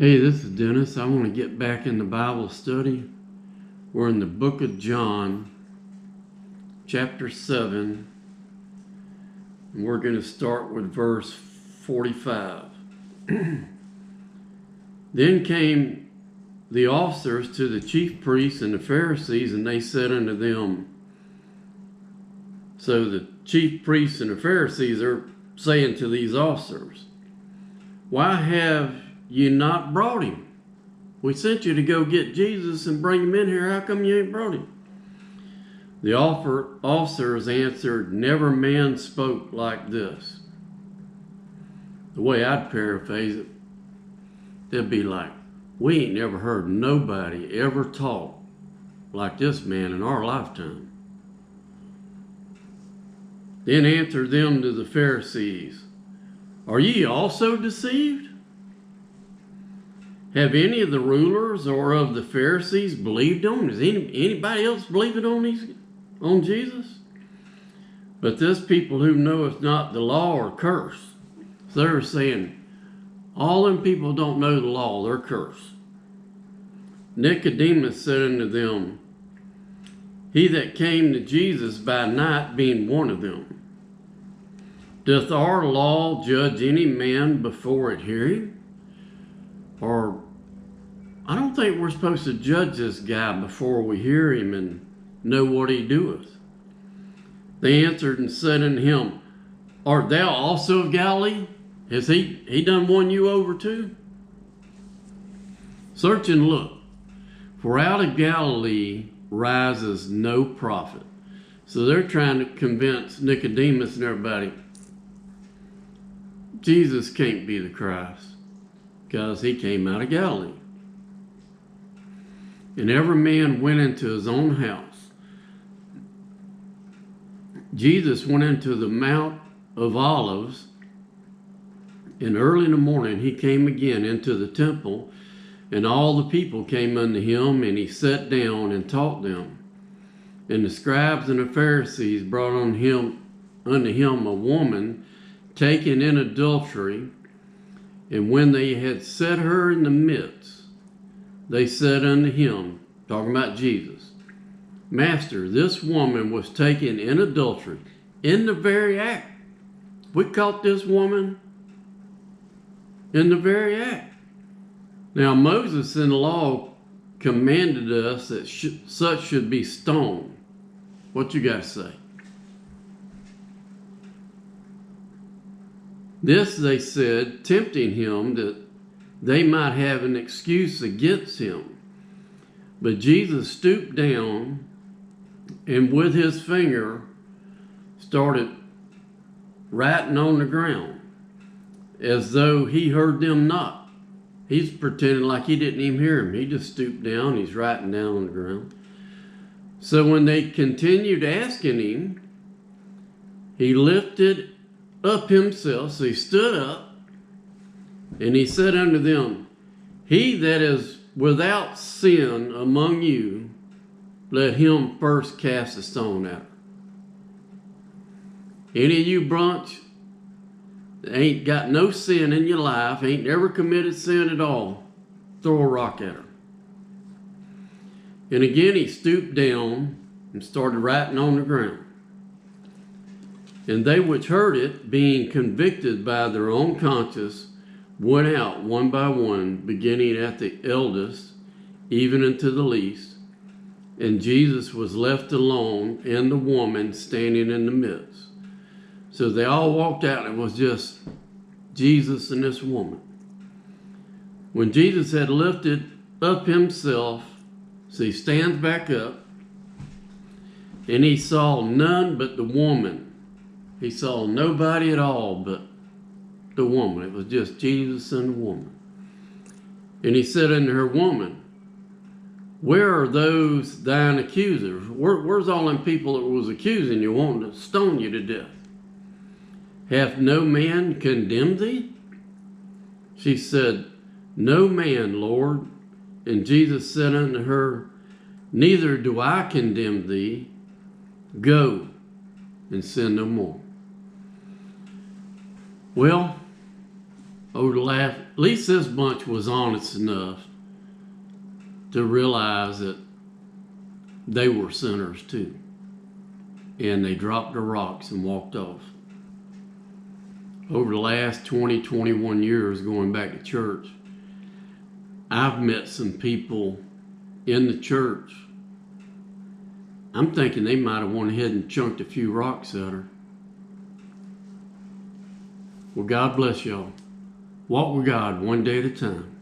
Hey, this is Dennis. I want to get back in the Bible study. We're in the book of John, chapter 7, and we're going to start with verse 45. Then came the officers to the chief priests and the Pharisees, and they said unto them, so the chief priests and the Pharisees are saying to these officers, why have you not brought him? We sent you to go get Jesus and bring him in here. How come you ain't brought him? The officers answered, never man spoke like this. The way I'd paraphrase it, they'd be like, we ain't never heard nobody ever talk like this man in our lifetime. Then answered them to the Pharisees, are ye also deceived? Have any of the rulers or of the Pharisees believed on? Is anybody else believing on Jesus? But this people who knoweth not the law are cursed. So they're saying, all them people don't know the law, they're cursed. Nicodemus said unto them, he that came to Jesus by night being one of them, doth our law judge any man before it hear him? Or, I don't think we're supposed to judge this guy before we hear him and know what he doeth. They answered and said unto him, art thou also of Galilee? Has he done won you over too? Search and look, for out of Galilee rises no prophet. So they're trying to convince Nicodemus and everybody, Jesus can't be the Christ, because he came out of Galilee. And every man went into his own house. Jesus went into the Mount of Olives, and early in the morning he came again into the temple, and all the people came unto him, and he sat down and taught them. And the scribes and the Pharisees brought unto him a woman taken in adultery, and when they had set her in the midst, they said unto him, talking about Jesus, Master, this woman was taken in adultery, in the very act. We caught this woman in the very act. Now Moses in the law commanded us that such should be stoned. What you got to say? This they said, tempting him that they might have an excuse against him. But Jesus stooped down and with his finger started writing on the ground as though he heard them not. He's pretending like he didn't even hear him. He just stooped down, he's writing down on the ground. So when they continued asking him, he lifted up himself, so he stood up, and he said unto them, he that is without sin among you, let him first cast a stone at her. Any of you brunch that ain't got no sin in your life, ain't never committed sin at all, throw a rock at her. And again he stooped down and started writing on the ground. And they which heard it, being convicted by their own conscience, went out one by one, beginning at the eldest, even unto the least. And Jesus was left alone, and the woman standing in the midst. So they all walked out, and it was just Jesus and this woman. When Jesus had lifted up himself, so he stands back up, and he saw none but the woman. He saw nobody at all but the woman. It was just Jesus and the woman. And he said unto her, woman, where are those thine accusers? Where's all them people that was accusing you, wanting to stone you to death? Hath no man condemned thee? She said, no man, Lord. And Jesus said unto her, neither do I condemn thee. Go and sin no more. Well, over the least this bunch was honest enough to realize that they were sinners too. And they dropped their rocks and walked off. Over the last 20, 21 years going back to church, I've met some people in the church. I'm thinking they might have went ahead and chunked a few rocks at her. Well, God bless y'all. Walk with God one day at a time.